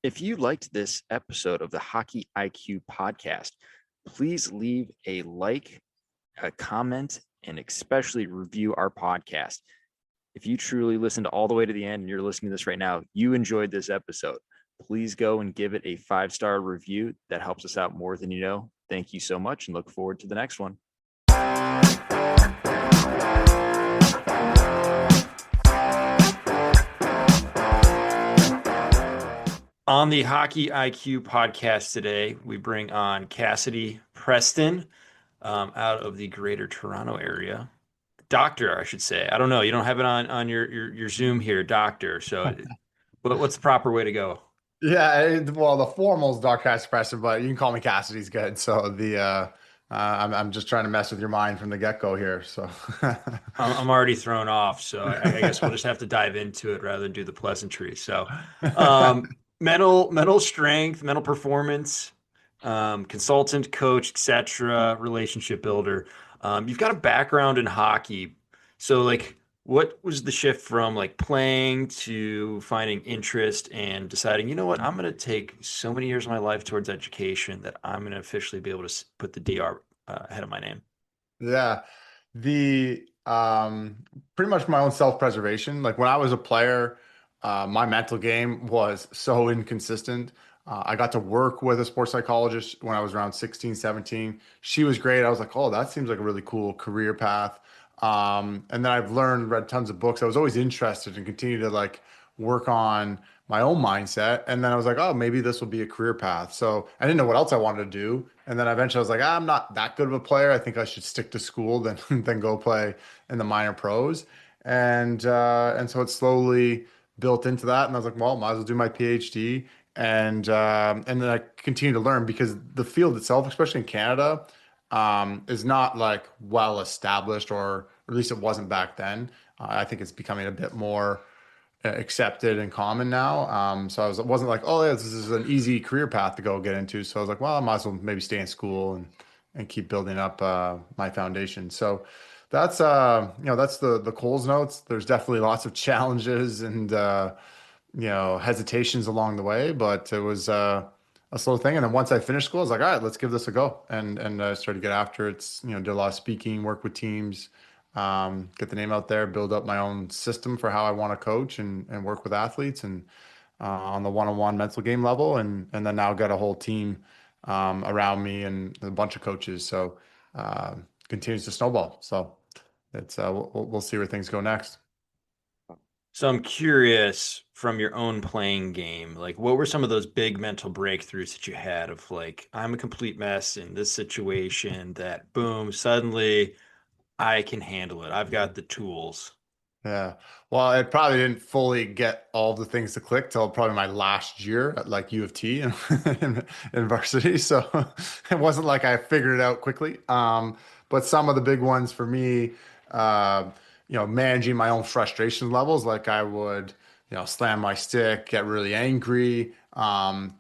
If you liked this episode of the Hockey IQ podcast, please leave a like, a comment, and especially review our podcast. If you truly listened all the way to the end and you're listening to this right now, you enjoyed this episode. Please go and give it a 5-star review. That helps us out more than you know. Thank you so much and look forward to the next one. On the Hockey IQ podcast today, we bring on Cassidy Preston out of the Greater Toronto area. Doctor, I should say. I don't know. You don't have it on your Zoom here, doctor. So, what's the proper way to go? Yeah, well, the formal is Dark Cassidy Preston, but you can call me Cassidy's good. So I'm just trying to mess with your mind from the get-go here. So I'm already thrown off, so I guess we'll just have to dive into it rather than do the pleasantry. So, um, mental strength, mental performance, consultant, coach, etc., relationship builder. You've got a background in hockey, so like, what was the shift from like playing to finding interest and deciding, you know what, I'm going to take so many years of my life towards education that I'm going to officially be able to put the DR ahead of my name. yeah, the pretty much my own self-preservation. Like when I was a player, my mental game was so inconsistent. I got to work with a sports psychologist when I was around 16, 17. She was great. I was like, oh, that seems like a really cool career path. And then I've read tons of books. I was always interested and continue to like work on my own mindset. And then I was like, oh, maybe this will be a career path. So I didn't know what else I wanted to do. And then eventually I was like, I'm not that good of a player. I think I should stick to school than than go play in the minor pros. And so it slowly built into that. And I was like, well, might as well do my PhD. And then I continue to learn because the field itself, especially in Canada, is not like well established, or at least it wasn't back then. I think it's becoming a bit more accepted and common now. So it wasn't like, oh, yeah, this is an easy career path to go get into. So I was like, well, I might as well maybe stay in school and keep building up my foundation. So that's the Coles notes. There's definitely lots of challenges and hesitations along the way, but it was a slow thing. And then once I finished school, I was like, all right, let's give this a go. And I started to get after it. Did a lot of speaking, work with teams, get the name out there, build up my own system for how I want to coach and work with athletes and on the one-on-one mental game level. And then now got a whole team around me and a bunch of coaches. So continues to snowball. So it's we'll see where things go next. So I'm curious from your own playing game, like what were some of those big mental breakthroughs that you had of like, I'm a complete mess in this situation that boom, suddenly I can handle it. I've got the tools. Yeah. Well, it probably didn't fully get all the things to click till probably my last year at like U of T in varsity. So it wasn't like I figured it out quickly. But some of the big ones for me, uh, managing my own frustration levels, like I would, slam my stick, get really angry,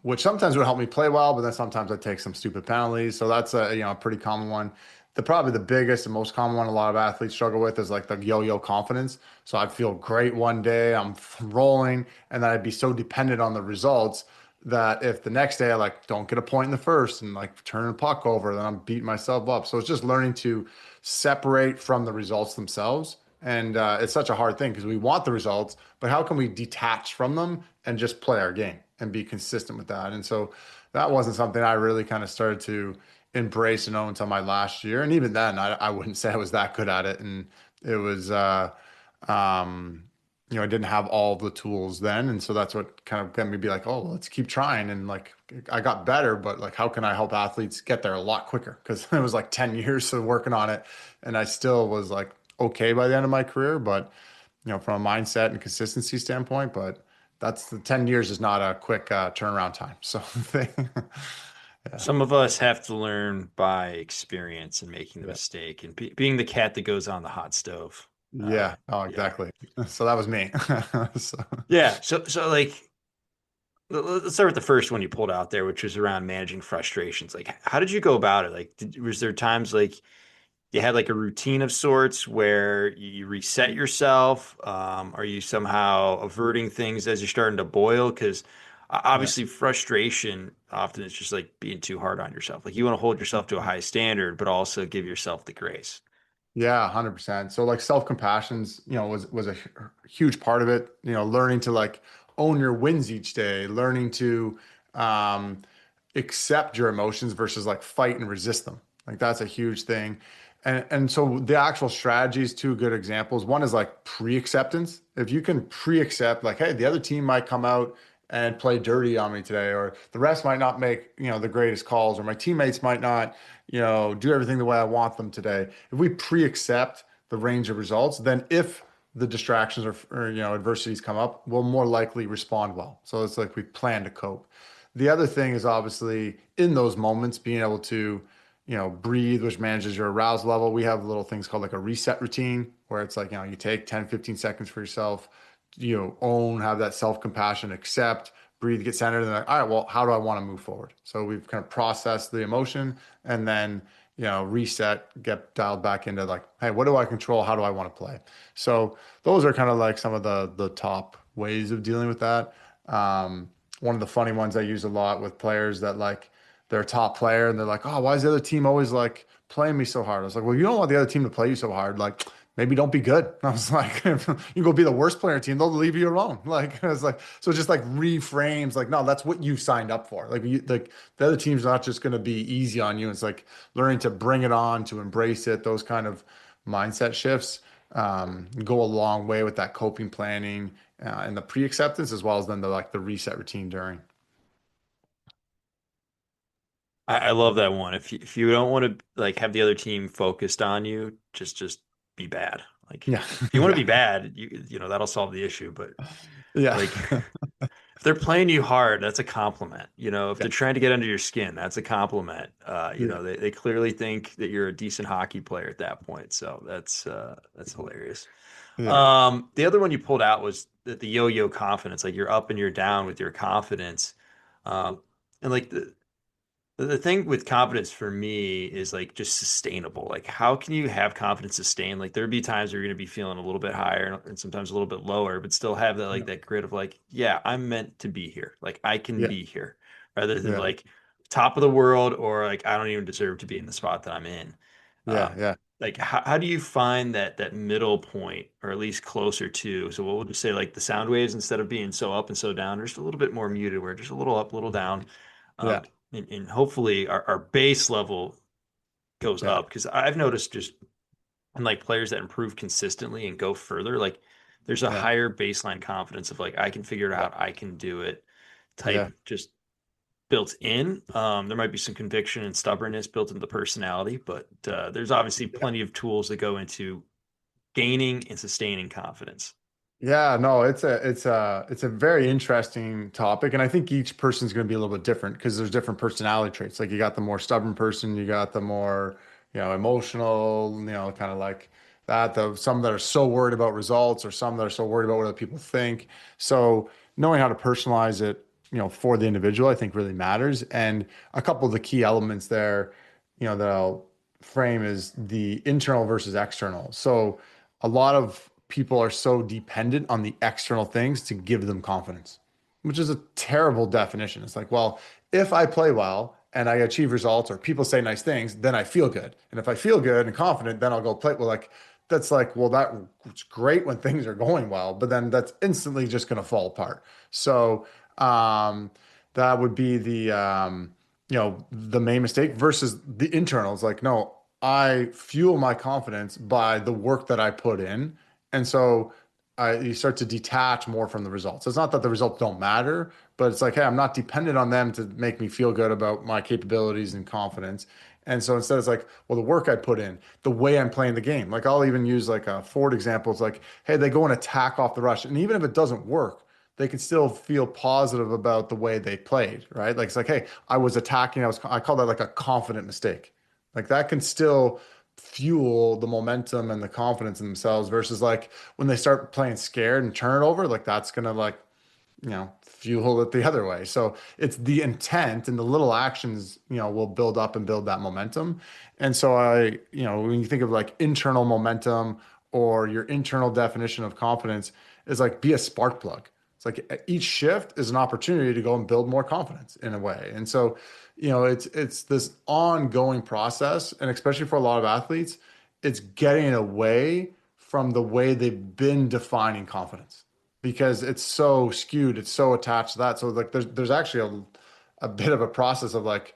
which sometimes would help me play well, but then sometimes I'd take some stupid penalties. So that's a pretty common one. Probably the biggest and most common one a lot of athletes struggle with is like the yo-yo confidence. So I'd feel great one day, I'm rolling, and then I'd be so dependent on the results that if the next day I like don't get a point in the first and like turn the puck over, then I'm beating myself up. So it's just learning to separate from the results themselves. And it's such a hard thing because we want the results, but how can we detach from them and just play our game and be consistent with that? And so that wasn't something I really kind of started to embrace and own until my last year. And even then, I wouldn't say I was that good at it. And it was, um, I didn't have all the tools then. And so that's what kind of got me to be like, oh, let's keep trying. And like, I got better, but like, how can I help athletes get there a lot quicker? Because it was like 10 years of working on it. And I still was like, okay by the end of my career, but, from a mindset and consistency standpoint, but that's the 10 years is not a quick turnaround time. So, yeah. Some of us have to learn by experience and making the Yeah. mistake and being the cat that goes on the hot stove. Yeah. Oh, Yeah. exactly. So that was me. So, Yeah. So like let's start with the first one you pulled out there, which was around managing frustrations. Like, how did you go about it? Like, was there times like you had like a routine of sorts where you reset yourself? Are you somehow averting things as you're starting to boil? Because Yeah. Obviously, frustration often is just like being too hard on yourself. Like you want to hold yourself to a high standard, but also give yourself the grace. Yeah, 100%. So like self-compassion's, was a huge part of it, learning to like own your wins each day, learning to um accept your emotions versus like fight and resist them. Like that's a huge thing. And so the actual strategies, two good examples. One is like pre-acceptance. If you can pre-accept like, hey, the other team might come out and play dirty on me today, or the refs might not make, the greatest calls, or my teammates might not, do everything the way I want them today. If we pre-accept the range of results, then if the distractions or adversities come up, we'll more likely respond well. So it's like we plan to cope. The other thing is obviously in those moments being able to, breathe, which manages your arousal level. We have little things called like a reset routine where it's like, you take 10, 15 seconds for yourself, own, have that self-compassion, accept, breathe, get centered, and then like, all right, well, how do I want to move forward? So we've kind of processed the emotion and then, reset, get dialed back into like, hey, what do I control? How do I want to play? So those are kind of like some of the top ways of dealing with that. One of the funny ones I use a lot with players that like they're a top player and they're like, oh, why is the other team always like playing me so hard? I was like, well, you don't want the other team to play you so hard. Like, maybe don't be good. I was like, you go be the worst player team, they'll leave you alone. Like, I was like, so just like reframes, like, no, that's what you signed up for. Like the other team's not just going to be easy on you. It's like learning to bring it on, to embrace it. Those kind of mindset shifts go a long way with that coping planning and the pre-acceptance as well as then the like the reset routine during. I love that one. If you don't want to like have the other team focused on you, just be bad. Like Yeah. if you want to be Yeah. bad, that'll solve the issue. But Yeah. like if they're playing you hard, that's a compliment. If Yeah. they're trying to get under your skin, that's a compliment. Yeah. They clearly think that you're a decent hockey player at that point. So that's hilarious. Yeah. The other one you pulled out was the yo-yo confidence. Like you're up and you're down with your confidence. And like the thing with confidence for me is like just sustainable. Like, how can you have confidence sustain? Like, there'd be times where you're going to be feeling a little bit higher and sometimes a little bit lower, but still have that like Yeah. that grit of like, yeah, I'm meant to be here. Like, I can Yeah. be here, rather than Yeah. like top of the world or like I don't even deserve to be in the spot that I'm in. Yeah. Yeah. Like, how do you find that middle point, or at least closer to? So, what would you say? Like the sound waves, instead of being so up and so down, are just a little bit more muted, where just a little up, a little down Yeah. and hopefully our base level goes Yeah. up because I've noticed just in like players that improve consistently and go further, like there's a Yeah. higher baseline confidence of like I can figure it Yeah. out, I can do it Yeah. type just built in. There might be some conviction and stubbornness built into the personality, but there's obviously Yeah. plenty of tools that go into gaining and sustaining confidence. Yeah, no, it's a very interesting topic, and I think each person's going to be a little bit different because there's different personality traits. Like you got the more stubborn person, you got the more, emotional, kind of like that. The some that are so worried about results, or some that are so worried about what other people think. So knowing how to personalize it, for the individual, I think really matters. And a couple of the key elements there, that I'll frame is the internal versus external. So a lot of people are so dependent on the external things to give them confidence, which is a terrible definition. It's like, well, if I play well and I achieve results or people say nice things, then I feel good. And if I feel good and confident, then I'll go play. Well, like, that's like, well, that's great when things are going well, but then that's instantly just going to fall apart. So, that would be the main mistake versus the internal. It's like, no, I fuel my confidence by the work that I put in. And so you start to detach more from the results. It's not that the results don't matter, but it's like, hey, I'm not dependent on them to make me feel good about my capabilities and confidence. And so instead, it's like, well, the work I put in, the way I'm playing the game. Like I'll even use like a Ford example. It's like, hey, they go and attack off the rush. And even if it doesn't work, they can still feel positive about the way they played, right? Like it's like, hey, I was attacking. I call that like a confident mistake. Like that can still fuel the momentum and the confidence in themselves versus like when they start playing scared and turn it over, like that's gonna like, fuel it the other way. So it's the intent and the little actions, will build up and build that momentum. And so when you think of like internal momentum or your internal definition of confidence is like be a spark plug. It's like each shift is an opportunity to go and build more confidence in a way. And so, it's this ongoing process, and especially for a lot of athletes, it's getting away from the way they've been defining confidence because it's so skewed, it's so attached to that. So like there's actually a bit of a process of like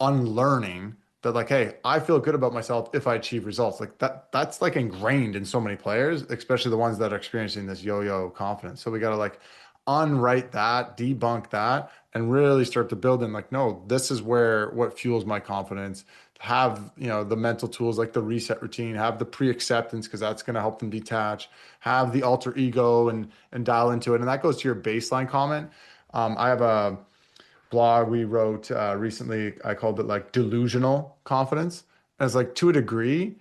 unlearning that like, hey, I feel good about myself if I achieve results. Like that's like ingrained in so many players, especially the ones that are experiencing this yo-yo confidence. So we got to like unwrite that, debunk that, and really start to build in like, no, this is where what fuels my confidence. Have, the mental tools like the reset routine, have the pre-acceptance because that's going to help them detach, have the alter ego and dial into it. And that goes to your baseline comment. I have a blog we wrote recently. I called it like delusional confidence. As like to a degree,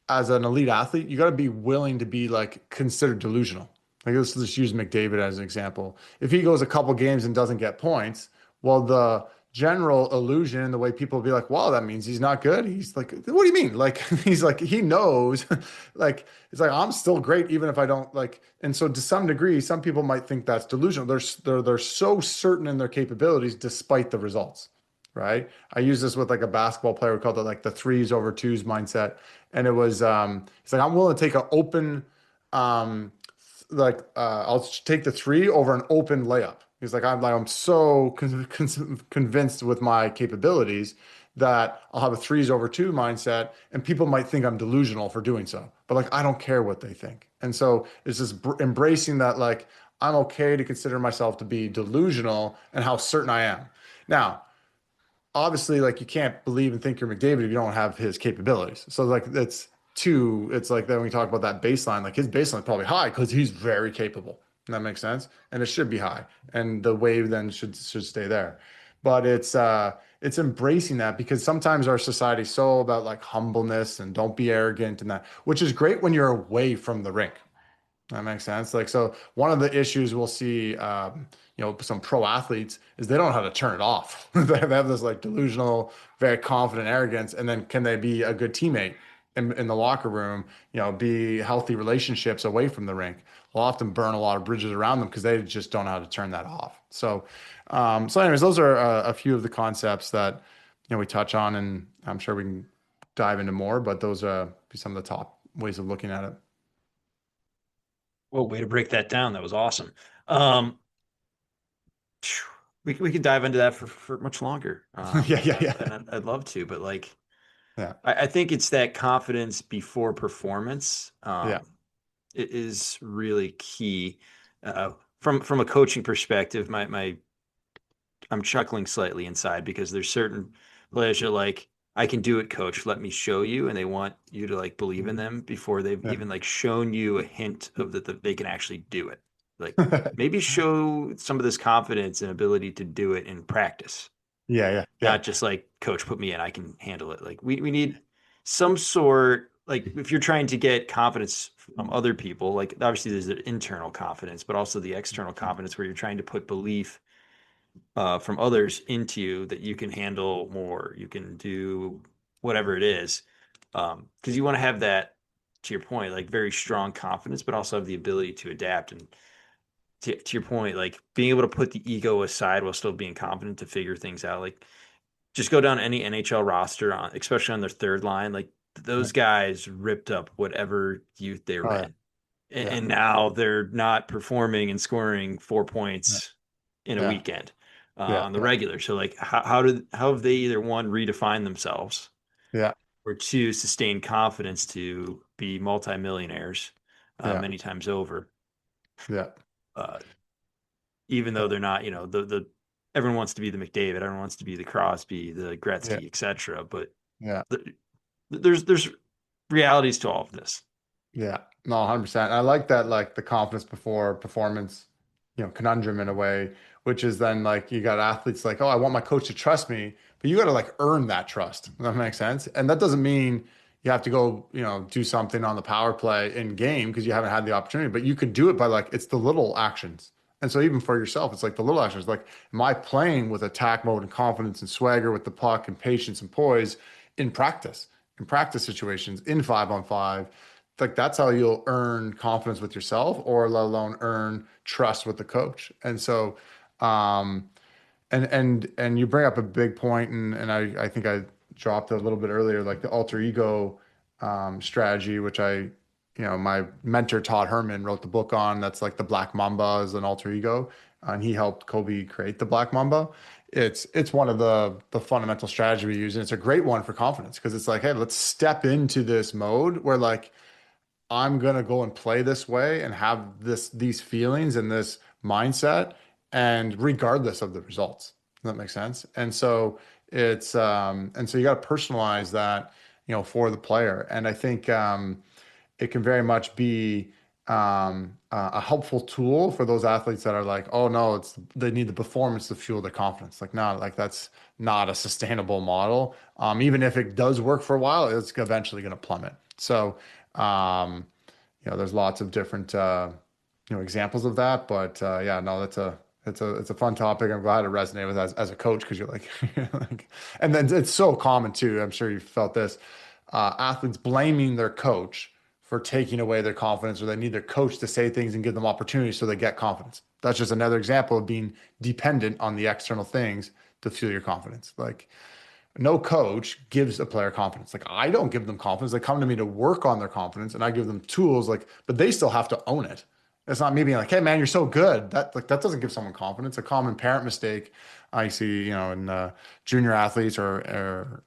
as an elite athlete, you got to be willing to be like considered delusional. Like let's just use McDavid as an example. If he goes a couple games and doesn't get points, well, the general illusion, the way people will be like, "Wow, that means he's not good." He's like, "What do you mean?" Like he's like he knows, like it's like I'm still great even if I don't like. And so to some degree, some people might think that's delusional. They're so certain in their capabilities despite the results, right? I use this with like a basketball player. We called it like the threes over twos mindset. And it was it's like I'm willing to take an open um I'll take the three over an open layup. He's like I'm so convinced with my capabilities that I'll have a threes over two mindset, and people might think I'm delusional for doing so. But like I don't care what they think. And so it's just embracing that like I'm okay to consider myself to be delusional and how certain I am. Now, obviously like you can't believe and think you're McDavid if you don't have his capabilities. So like that's two, it's like then we talk about that baseline, like his baseline is probably high because he's very capable. And that makes sense. And it should be high. And the wave then should stay there. But it's embracing that because sometimes our society is so about like humbleness and don't be arrogant and that, which is great when you're away from the rink. That makes sense. Like, so one of the issues we'll see, some pro athletes is they don't know how to turn it off. They have this like delusional, very confident arrogance. And then can they be a good teammate in the locker room, be healthy relationships away from the rink? Will often burn a lot of bridges around them because they just don't know how to turn that off. So anyways, those are a few of the concepts that, we touch on, and I'm sure we can dive into more, but those are be some of the top ways of looking at it. Well, way to break that down. That was awesome. Um, we could dive into that for much longer. Yeah, yeah, yeah. And I'd love to, but like Yeah. I think it's that confidence before performance. Yeah. It is really key. From a coaching perspective, my I'm chuckling slightly inside because there's certain players that are like, I can do it, coach. Let me show you. And they want you to like believe in them before they've Yeah. even like shown you a hint of that they can actually do it. Like maybe show some of this confidence and ability to do it in practice, Yeah. Yeah. Yeah. not just like, coach, put me in, I can handle it. Like we need some sort, like if you're trying to get confidence from other people, like obviously there's the internal confidence, but also the external confidence where you're trying to put belief from others into you that you can handle more, you can do whatever it is. Because you want to have that, to your point, like very strong confidence, but also have the ability to adapt. And to your point, like being able to put the ego aside while still being confident to figure things out. Like just go down any NHL roster, on, especially on their third line. Like Yeah. those guys ripped up whatever youth they were Oh, yeah. in. And, Yeah. and now they're not performing and scoring four Yeah. points in a Yeah. weekend Yeah. on the Yeah. regular. So like how have they either one redefined themselves Yeah. or two sustain confidence to be multimillionaires Yeah. many times over, Yeah. uh, even though they're not, the everyone wants to be the McDavid, everyone wants to be the Crosby, the Yeah. Gretzky, etc. But Yeah. there's realities to all of this. Yeah. No, 100%. I like that, like the confidence before performance, conundrum in a way, which is then like you got athletes like, oh, I want my coach to trust me, but you got to like earn that trust. Does that make sense? And that doesn't mean you have to go, do something on the power play in game because you haven't had the opportunity, but you could do it by like, it's the little actions. And so even for yourself, it's like the little actions, like, am I playing with attack mode and confidence and swagger with the puck and patience and poise in practice situations, in 5-on-5? like that's how you'll earn confidence with yourself, or let alone earn trust with the coach. And so, um, and you bring up a big point, and I think I dropped it a little bit earlier, like the alter ego strategy, which my mentor Todd Herman wrote the book on. That's like the Black Mamba as an alter ego, and he helped Kobe create the Black Mamba. It's one of the fundamental strategy we use, and it's a great one for confidence because it's like, hey, let's step into this mode where like I'm gonna go and play this way and have these feelings and this mindset, and regardless of the results. Does that make sense? And so you got to personalize that, for the player. And I think it can very much be a helpful tool for those athletes that are like, oh no, they need the performance to fuel their confidence. Like, not like that's not a sustainable model. Even if it does work for a while, it's eventually going to plummet. So, there's lots of different examples of that. But yeah, no, it's a fun topic. I'm glad it resonated with as a coach because you're like, you're like, and then it's so common too. I'm sure you felt this. Athletes blaming their coach for taking away their confidence, or they need their coach to say things and give them opportunities so they get confidence. That's just another example of being dependent on the external things to fuel your confidence. Like, no coach gives a player confidence. Like, I don't give them confidence. They come to me to work on their confidence, and I give them tools, like, but they still have to own it. It's not me being like, hey man, you're so good. That doesn't give someone confidence. A common parent mistake I see, in junior athletes or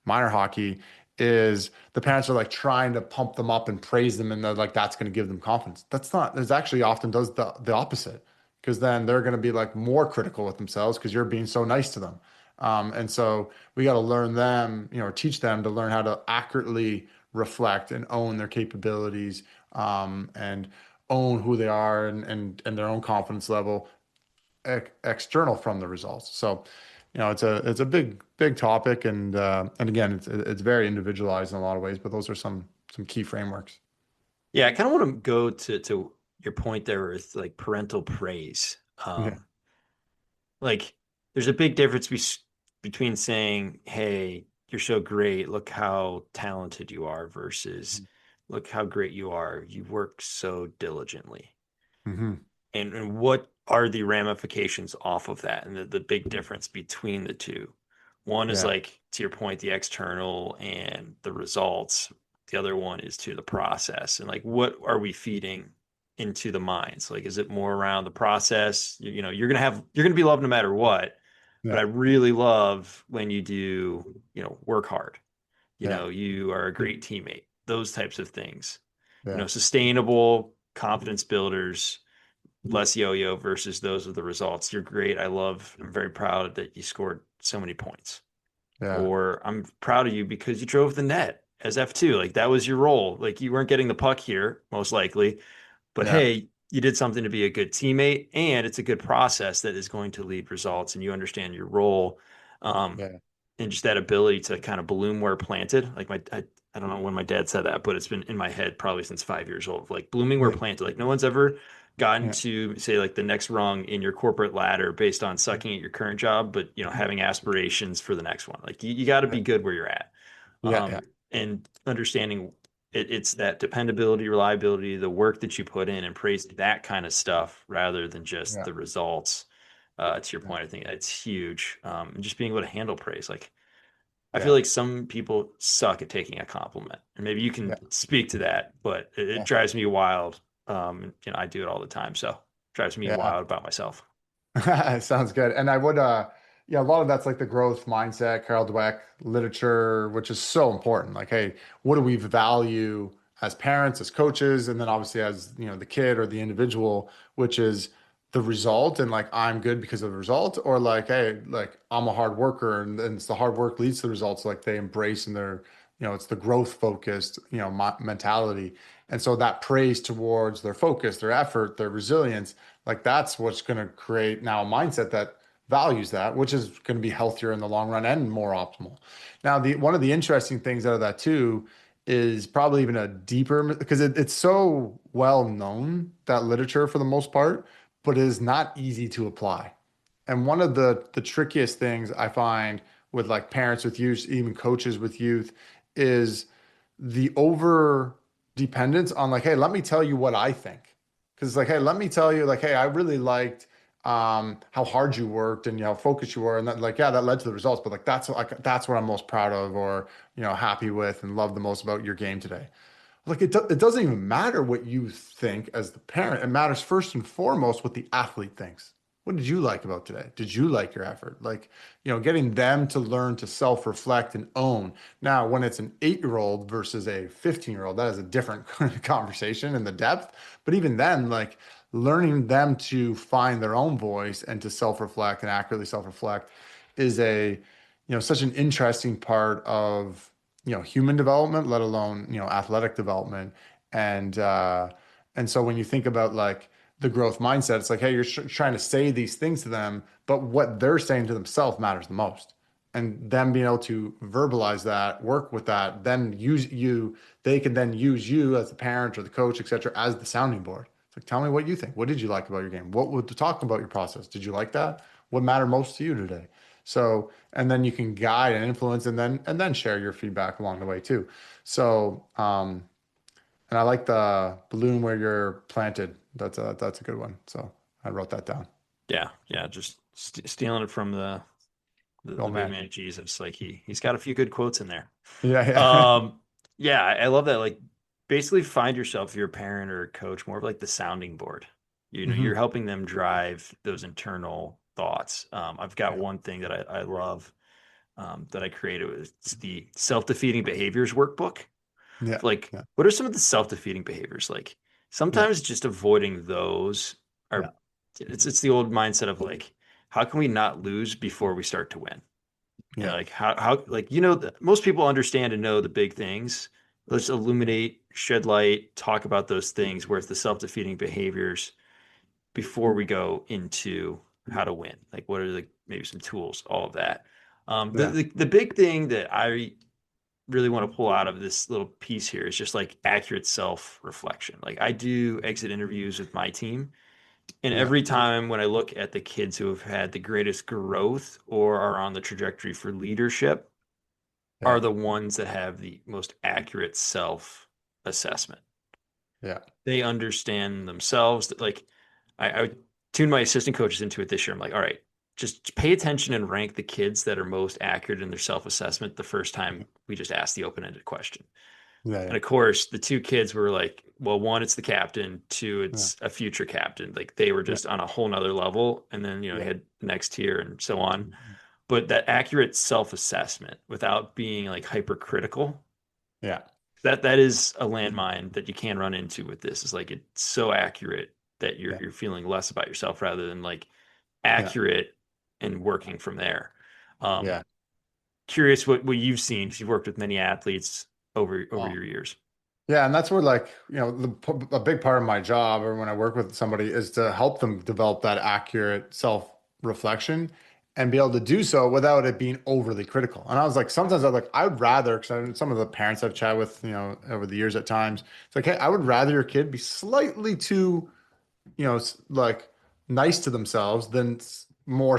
minor hockey is the parents are like trying to pump them up and praise them, and they're like, that's going to give them confidence. That's not. It's actually often does the opposite, because then they're going to be like more critical with themselves because you're being so nice to them. And so we got to learn them, or teach them to learn how to accurately reflect and own their capabilities, and own who they are, and their own confidence level external from the results. So, it's a big topic, and again, it's very individualized in a lot of ways, but those are some key frameworks. Yeah, I kind of want to go to your point there with like parental praise. Yeah. Like there's a big difference between saying, "Hey, you're so great. Look how talented you are," versus, "Look how great you are. You work so diligently." Hmm. And what are the ramifications off of that, and the big difference between the two? One is Yeah. like, to your point, the external and the results. The other one is to the process. And like, what are we feeding into the minds? Like, is it more around the process? You're gonna be loved no matter what. But Yeah. I really love when you do, work hard. Yeah. You are a great teammate. Those types of things. Yeah. Sustainable confidence builders, less yo-yo versus those with the results. You're great. I'm very proud that you scored so many points. Yeah. Or I'm proud of you because you drove the net as F2. Like that was your role. Like you weren't getting the puck here, most likely, but Yeah. hey, you did something to be a good teammate, and it's a good process that is going to lead results, and you understand your role. Um, Yeah. and just that ability to kind of bloom where planted. Like I don't know when my dad said that, but it's been in my head probably since 5 years old. Like blooming where Yeah. planted. Like no one's ever gotten Yeah. to say like the next rung in your corporate ladder based on sucking at your current job, but having aspirations for the next one. Like you got to be good where you're at, Yeah. Yeah. and understanding it's that dependability, reliability, the work that you put in, and praise that kind of stuff rather than just Yeah. the results. To your Yeah. point, I think that's huge. And just being able to handle praise. Like I feel Yeah. like some people suck at taking a compliment, and maybe you can Yeah. speak to that, but it Yeah. drives me wild. I do it all the time, so it drives me Yeah. wild about myself. Sounds good. And I would, yeah, a lot of that's like the growth mindset, Carol Dweck literature, which is so important. Like, hey, what do we value as parents, as coaches, and then obviously as, the kid or the individual, which is the result, and like I'm good because of the result, or like, hey, like I'm a hard worker, and it's the hard work leads to the results. Like they embrace, and they're, it's the growth focused, mentality. And so that praise towards their focus, their effort, their resilience, like that's what's going to create now a mindset that values that, which is going to be healthier in the long run and more optimal. Now, the one of the interesting things out of that too is probably even a deeper, because it's so well known, that literature for the most part, but it is not easy to apply. And one of the trickiest things I find with like parents with youth, even coaches with youth, is the over. dependence on like, hey, let me tell you what I think. Because it's like, hey, let me tell you, like, hey, I really liked how hard you worked and how focused you were. And that, like, yeah, that led to the results. But like that's what I'm most proud of or, happy with and love the most about your game today. Like it doesn't even matter what you think as the parent. It matters first and foremost what the athlete thinks. What did you like about today? Did you like your effort? Like, getting them to learn to self-reflect and own. Now, when it's an 8-year-old versus a 15-year-old, that is a different conversation in the depth. But even then, like learning them to find their own voice and to self-reflect and accurately self-reflect is such an interesting part of human development, let alone athletic development. And uh and so when you think about like the growth mindset, it's like, hey, you're trying to say these things to them, but what they're saying to themselves matters the most. And them being able to verbalize that, work with that, then use you, they can then use you as the parent or the coach, etc., as the sounding board. It's like, tell me what you think. What did you like about your game? What would talk about your process? Did you like that? What mattered most to you today? So, and then you can guide and influence and then share your feedback along the way too. So, and I like the balloon where you're planted. That's a good one. So I wrote that down. Yeah, yeah, just stealing it from Oh the big man. man Jesus. Like he's got a few good quotes in there. Yeah, yeah. Um, yeah, I love that. Like basically find yourself, if you're a parent or a coach, more of like the sounding board. You're Hmm. helping them drive those internal thoughts. I've got Yeah, one thing that I love that I created. It's the self-defeating behaviors workbook. yeah, Like, yeah, what are some of the self-defeating behaviors? Like yeah, sometimes just avoiding those yeah, are it's the old mindset of like, how can we not lose before we start to win? And yeah, like how like most people understand and know the big things. Let's illuminate, shed light, talk about those things, whereas the self-defeating behaviors before we go into how to win. Like what are the maybe some tools, all of that. The, yeah, the the big thing that I really want to pull out of this little piece here is just like accurate self-reflection. Like I do exit interviews with my team, and yeah, every time when I look at the kids who have had the greatest growth or are on the trajectory for leadership yeah, are the ones that have the most accurate self-assessment. yeah, They understand themselves. That like I tuned my assistant coaches into it this year. I'm like, all right, just pay attention and rank the kids that are most accurate in their self-assessment the first time we just ask the open-ended question. yeah, And yeah, of course, the two kids were like, well, one, it's the captain, two, yeah, it's a future captain. Like they were yeah, just on a whole nother level. And then, you yeah, had the next tier and so on. But that accurate self-assessment without being like hypercritical, yeah, that is a landmine that you can run into with this. Is like it's so accurate that yeah, you're feeling less about yourself rather than like yeah, accurate and working from there. Um, yeah. Curious what you've seen because you've worked with many athletes over Oh. your years. Yeah, and that's where like, a big part of my job or when I work with somebody is to help them develop that accurate self-reflection and be able to do so without it being overly critical. And I was like, sometimes I was like, I would rather, because some of the parents I've chatted with, over the years at times, it's like, hey, I would rather your kid be slightly too like nice to themselves than more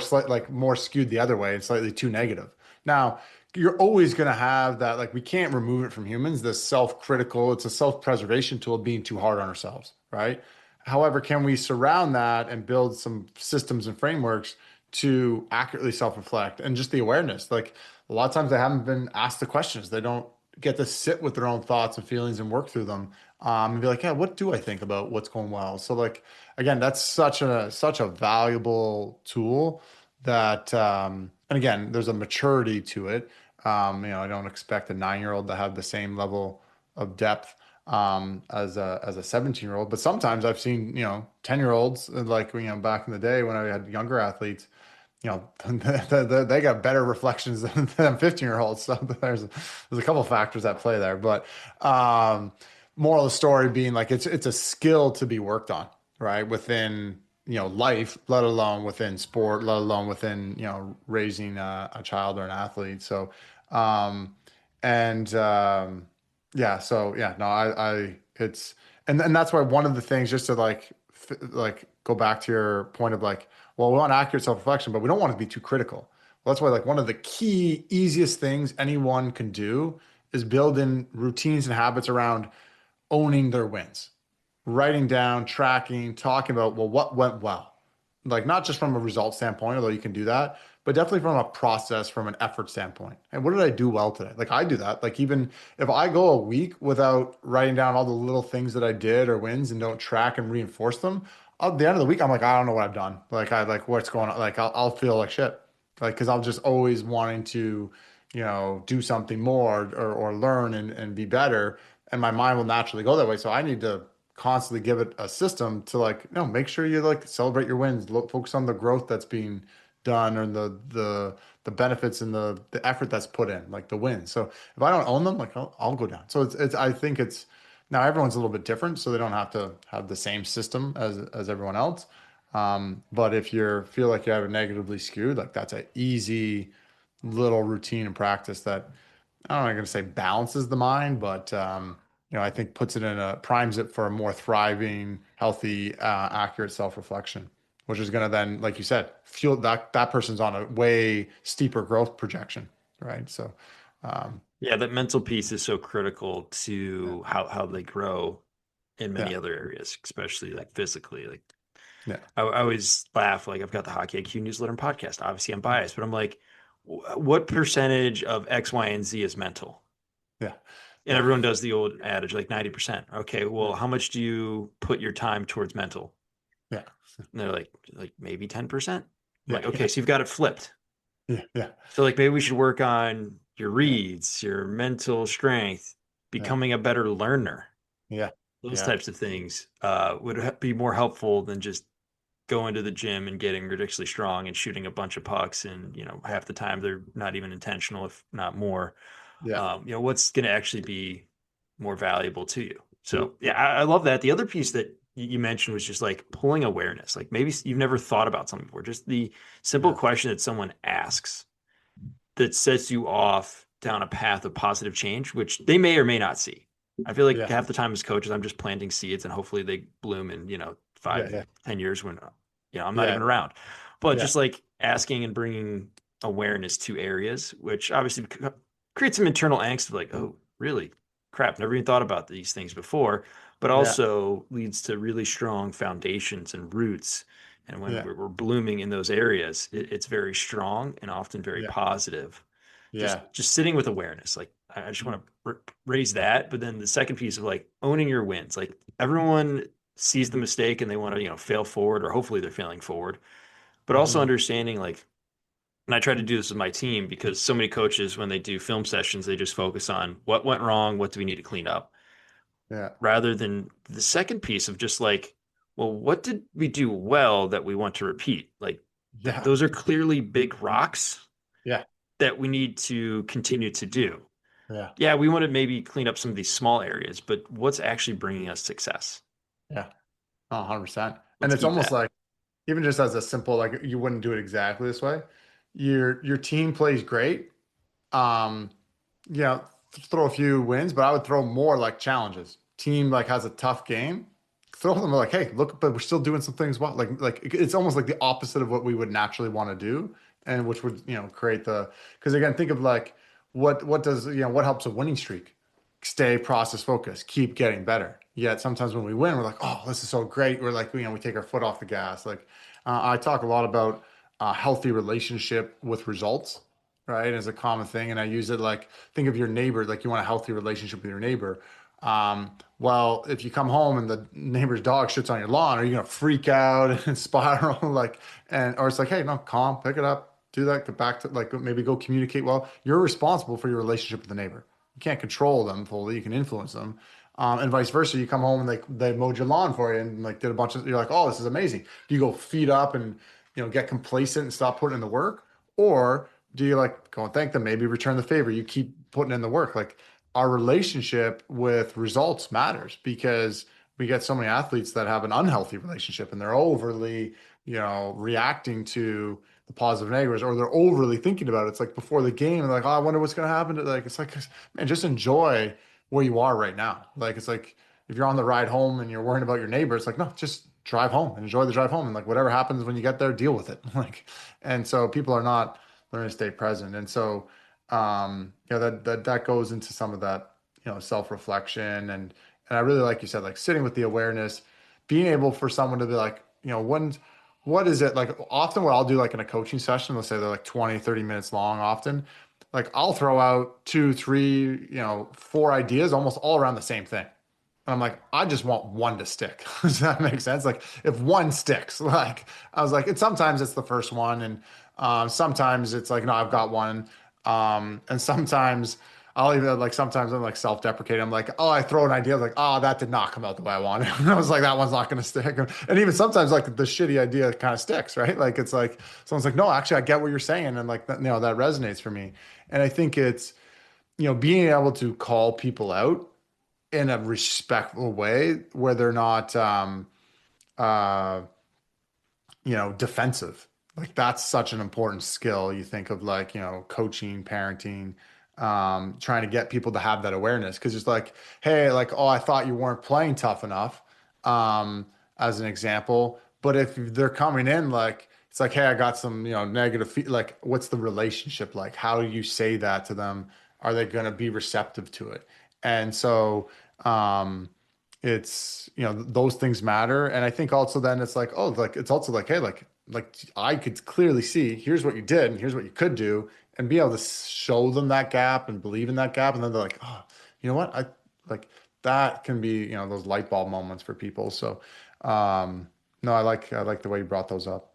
skewed the other way and slightly too negative. Now, you're always going to have that, like we can't remove it from humans, this self-critical, it's a self-preservation tool being too hard on ourselves, right? However, can we surround that and build some systems and frameworks to accurately self-reflect and just the awareness? Like a lot of times they haven't been asked the questions. They don't get to sit with their own thoughts and feelings and work through them. And be like, yeah, what do I think about what's going well? So like again, that's such a valuable tool that and again, there's a maturity to it. I don't expect a 9-year-old to have the same level of depth as a 17-year-old, but sometimes I've seen, 10-year-olds like back in the day when I had younger athletes, they got better reflections than 15-year-olds. So there's a couple factors at play there, but moral of the story being like it's a skill to be worked on, right? Within life, let alone within sport, let alone within raising a child or an athlete. So um, and yeah, so yeah, no, I it's and that's why one of the things just to like go back to your point of like, well, we want accurate self-reflection, but we don't want to be too critical. Well, that's why like one of the key easiest things anyone can do is build in routines and habits around owning their wins, writing down, tracking, talking about, well, what went well? Like not just from a result standpoint, although you can do that, but definitely from a process, from an effort standpoint. And what did I do well today? Like I do that. Like even if I go a week without writing down all the little things that I did or wins and don't track and reinforce them, at the end of the week, I'm like, I don't know what I've done. Like I like what's going on. Like I'll feel like shit. Like because I'm just always wanting to, do something more or learn and be better. And my mind will naturally go that way. So I need to constantly give it a system to like, make sure you like celebrate your wins, look, focus on the growth that's being done or the benefits and the effort that's put in, like the wins. So if I don't own them, like I'll go down. So it's I think it's now everyone's a little bit different, so they don't have to have the same system as everyone else. But if you feel like you have it negatively skewed, like that's an easy little routine and practice that I'm not going to say balances the mind, but I think puts it in primes it for a more thriving, healthy, accurate self-reflection, which is going to then, like you said, fuel that person's on a way steeper growth projection, right? So, um, Yeah, that mental piece is so critical yeah, to how they grow in yeah, many other areas, especially like physically. Like yeah, I always laugh, like I've got the Hockey IQ newsletter and podcast. Obviously, I'm biased, but I'm like, what percentage of X, Y, and Z is mental? yeah, And yeah, everyone does the old adage, like 90%. Okay, yeah, well, how much do you put your time towards mental? yeah, And they're like maybe 10%. I'm yeah, like, okay, yeah, so you've got it flipped. yeah, yeah, So like maybe we should work on your yeah, reads, your mental strength, yeah, becoming a better learner. yeah, Those yeah, types of things would be more helpful than just going to the gym and getting ridiculously strong and shooting a bunch of pucks. And, yeah, half the time they're not even intentional, if not more. yeah, What's going to actually be more valuable to you. So yeah, I love that. The other piece that you mentioned was just like pulling awareness. Like maybe you've never thought about something before. Just the simple yeah, question that someone asks that sets you off down a path of positive change, which they may or may not see. I feel like yeah, half the time as coaches, I'm just planting seeds and hopefully they bloom in, yeah, 5, yeah, 10 years when, I'm not yeah, even around. But yeah, just like asking and bringing awareness to areas, which obviously creates some internal angst of like, oh, really? Crap, never even thought about these things before, but yeah, also leads to really strong foundations and roots. And when yeah, we're blooming in those areas, it's very strong and often very yeah, positive. yeah, Just sitting with awareness. Like I just want to raise that. But then the second piece of like owning your wins. Like everyone sees the mistake and they want to, fail forward, or hopefully they're failing forward. But also hmm, understanding like, and I try to do this with my team because so many coaches, when they do film sessions, they just focus on what went wrong, what do we need to clean up, yeah, rather than the second piece of just like, well, what did we do well that we want to repeat? Like yeah, those are clearly big rocks yeah, that we need to continue to do. yeah, Yeah, we want to maybe clean up some of these small areas, but what's actually bringing us success? yeah, 100%. And Let's it's keep almost that. like even just as a simple, like you wouldn't do it exactly this way. Your team plays great. Um, throw a few wins, but I would throw more like challenges. Team like has a tough game. Throw them like, hey, look, but we're still doing some things well. Like it's almost like the opposite of what we would naturally want to do, and which would create because again, think of like what does what helps a winning streak? Stay process focused, keep getting better. Yet sometimes when we win, we're like, oh, this is so great. We're like, we take our foot off the gas. Like I talk a lot about a healthy relationship with results, right? As a common thing. And I use it like, think of your neighbor, like you want a healthy relationship with your neighbor. Well, if you come home and the neighbor's dog shits on your lawn, are you gonna freak out and spiral? Or it's like, hey, no, calm, pick it up, do that, get back to like maybe go communicate well. You're responsible for your relationship with the neighbor. You can't control them fully, you can influence them. And vice versa. You come home and they mowed your lawn for you and like did a bunch of, you're like, oh, this is amazing. Do you go feed up and get complacent and stop putting in the work? Or do you like go and thank them, maybe return the favor? You keep putting in the work. Like our relationship with results matters because we get so many athletes that have an unhealthy relationship and they're overly, reacting to the positive negatives, or they're overly thinking about it. It's like before the game, and like, oh, I wonder what's going to happen. Like, it's like, man, just enjoy where you are right now. Like, it's like if you're on the ride home and you're worrying about your neighbor, it's like, no, just drive home and enjoy the drive home. And like, whatever happens when you get there, deal with it. Like, and so people are not learning to stay present. And so, that goes into some of that, self-reflection And I really like you said, like sitting with the awareness, being able for someone to be like, what is it like? Often what I'll do like in a coaching session, let's say they're like 20, 30 minutes long often. Like I'll throw out two, three, four ideas almost all around the same thing. And I'm like, I just want one to stick. Does that make sense? Like if one sticks, like I was like, sometimes it's the first one, and sometimes it's like, no, I've got one. And sometimes I'll even like sometimes I'm like self-deprecating. I'm like, oh, I throw an idea like, oh, that did not come out the way I wanted. And I was like, that one's not going to stick. And even sometimes like the shitty idea kind of sticks, right? Like it's like someone's like, no, actually, I get what you're saying, and like that resonates for me. And I think it's being able to call people out in a respectful way where they're not uh defensive. Like that's such an important skill. You think of like, coaching, parenting, trying to get people to have that awareness. Cause it's like, hey, like, oh, I thought you weren't playing tough enough, as an example. But if they're coming in like, it's like, hey, I got some, negative like, what's the relationship like? How do you say that to them? Are they going to be receptive to it? And so, it's those things matter. And I think also then it's like, oh, like it's also like, hey, like I could clearly see here's what you did and here's what you could do, and be able to show them that gap and believe in that gap, and then they're like, oh, you know what, I like that can be those light bulb moments for people. So no, I like the way you brought those up.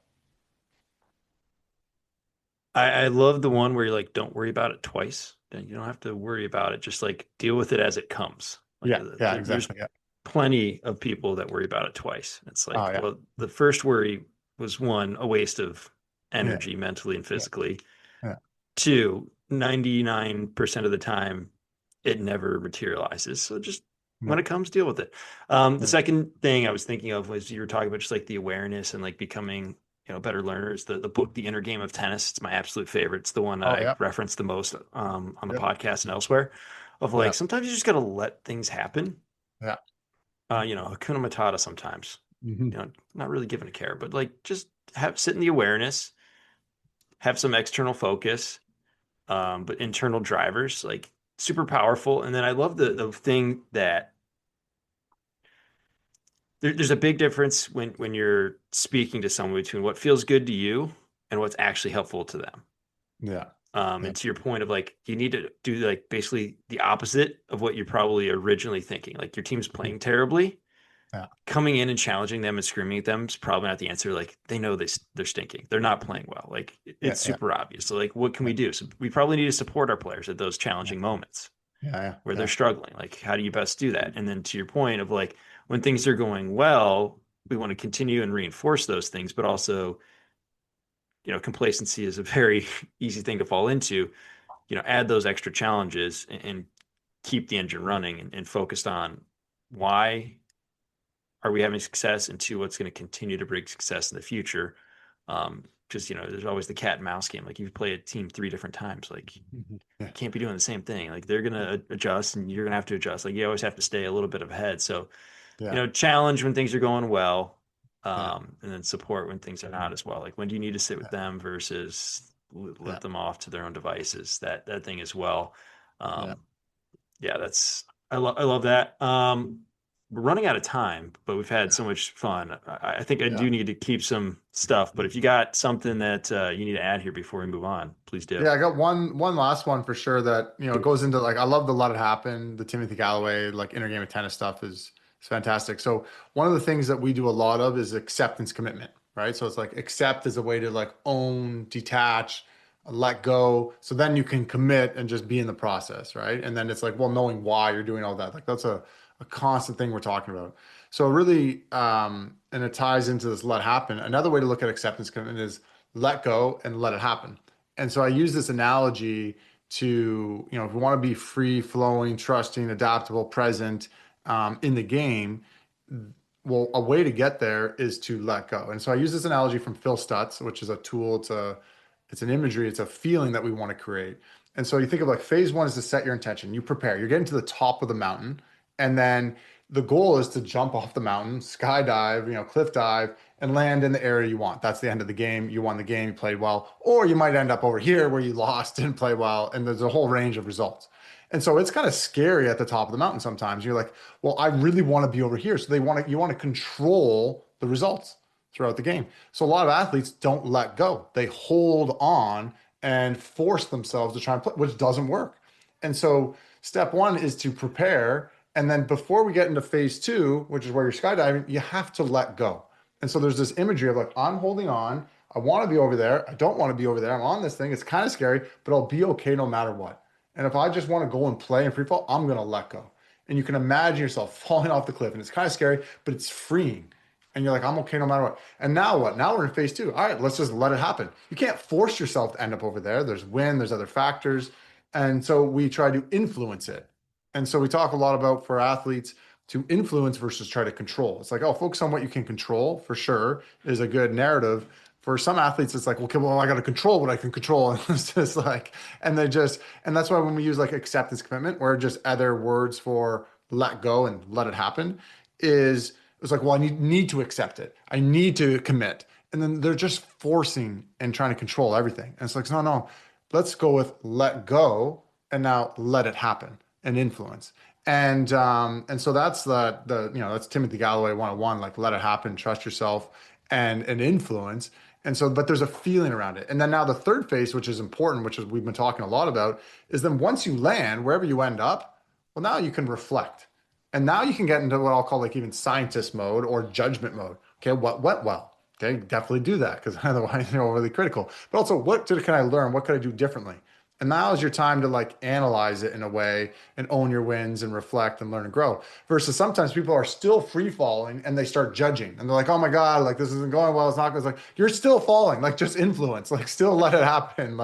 I love the one where you're like, don't worry about it twice. And you don't have to worry about it. Just like deal with it as it comes. Like Yeah, there's exactly. Yeah. plenty of people that worry about it twice. It's Oh like, yeah. well, the first worry was one, a waste of Yeah. energy mentally and Yeah. physically. Yeah. Two, 99% of the time, it never materializes. So just Yeah. when it comes, deal with it. The Yeah. second thing I was thinking of was you were talking about just like the awareness and like becoming, better learners. The book, The Inner Game of Tennis, it's my absolute favorite. It's the one Oh I yeah. reference the most on the Yeah. podcast and elsewhere. Of Yeah. like sometimes you just got to let things happen. Yeah. Hakuna Matata sometimes. Hmm. Not really giving a care, but like just have sit in the awareness, have some external focus, but internal drivers, like super powerful. And then I love the thing that there's a big difference when you're speaking to someone between what feels good to you and what's actually helpful to them. Yeah. Yeah. And to your point of like, you need to do like basically the opposite of what you're probably originally thinking. Like your team's Mhm. playing terribly, Yeah. coming in and challenging them and screaming at them is probably not the answer. Like they know they're stinking. They're not playing well. Like Yeah. it's Yeah. super obvious. So like, what can Yeah. we do? So we probably need to support our players at those Yeah. challenging moments Yeah. where they're Yeah. struggling. Like, how do you best do that? And then to your point of like, when things are going well, we want to continue and reinforce those things, but also, complacency is a very easy thing to fall into. Add those extra challenges and keep the engine running and focused on why are we having success, and two, what's going to continue to bring success in the future. Because there's always the cat and mouse game. Like you play a team three different times, like you Mhm. Yeah. can't be doing the same thing. Like they're gonna adjust, and you're gonna have to adjust. Like you always have to stay a little bit ahead. So Yeah. challenge when things are going well, Yeah. and then support when things are not as well. Like when do you need to sit with Yeah. them versus Yeah. let them off to their own devices. That thing as well. Yeah. Um, yeah, I love that. We're running out of time, but we've had so much fun. I think I Yeah. do need to keep some stuff, but if you got something that you need to add here before we move on, please do. Yeah, I got one last one for sure that goes into like I love the Let It Happen, the Timothy Galloway like inner game of tennis stuff is fantastic. So one of the things that we do a lot of is acceptance commitment, right? So it's like accept is a way to like own, detach, let go. So then you can commit and just be in the process, right? And then it's like, well, knowing why you're doing all that, like that's a constant thing we're talking about. So really, and it ties into this let happen. Another way to look at acceptance commitment is let go and let it happen. And so I use this analogy to, if we want to be free flowing, trusting, adaptable, present in the game, well, a way to get there is to let go. And so I use this analogy from Phil Stutz, which is a tool. It's an imagery. It's a feeling that we want to create. And so you think of like phase one is to set your intention. You prepare. You're getting to the top of the mountain, and then the goal is to jump off the mountain, skydive, cliff dive, and land in the area you want. That's the end of the game. You won the game, you played well, or you might end up over here where you lost, didn't play well, and there's a whole range of results. And so it's kind of scary at the top of the mountain sometimes. You're like, well, I really want to be over here. So you want to control the results throughout the game. So a lot of athletes don't let go. They hold on and force themselves to try and play, which doesn't work. And so step one is to prepare. And then before we get into phase two, which is where you're skydiving, you have to let go. And so there's this imagery of like, I'm holding on. I want to be over there. I don't want to be over there. I'm on this thing. It's kind of scary, but I'll be okay no matter what. And if I just want to go and play in free fall, I'm going to let go. And you can imagine yourself falling off the cliff, and it's kind of scary, but it's freeing. And you're like, I'm okay no matter what. And now what? Now we're in phase two. All right, let's just let it happen. You can't force yourself to end up over there. There's wind, there's other factors. And so we try to influence it. And so we talk a lot about for athletes to influence versus try to control. It's like, oh, focus on what you can control for sure is a good narrative. For some athletes, it's like, okay, well, I got to control what I can control. And it's just like, and that's why when we use like acceptance commitment, or just other words for let go and let it happen, is it's like, well, I need to accept it. I need to commit. And then they're just forcing and trying to control everything. And it's like, no, no, let's go with let go and now let it happen and influence. And so that's that's Timothy Galloway 101, like let it happen, trust yourself and influence. And so, but there's a feeling around it. And then now the third phase, which is important, which is we've been talking a lot about, is then once you land, wherever you end up, well, now you can reflect. And now you can get into what I'll call like even scientist mode or judgment mode. Okay, what went well? Okay, definitely do that because otherwise you're really critical. But also, can I learn? What could I do differently? And now is your time to like analyze it in a way and own your wins and reflect and learn and grow. Versus sometimes people are still free falling and they start judging and they're like, oh my God, like this isn't going well. It's not going. It's like you're still falling, like just influence, like still let it happen.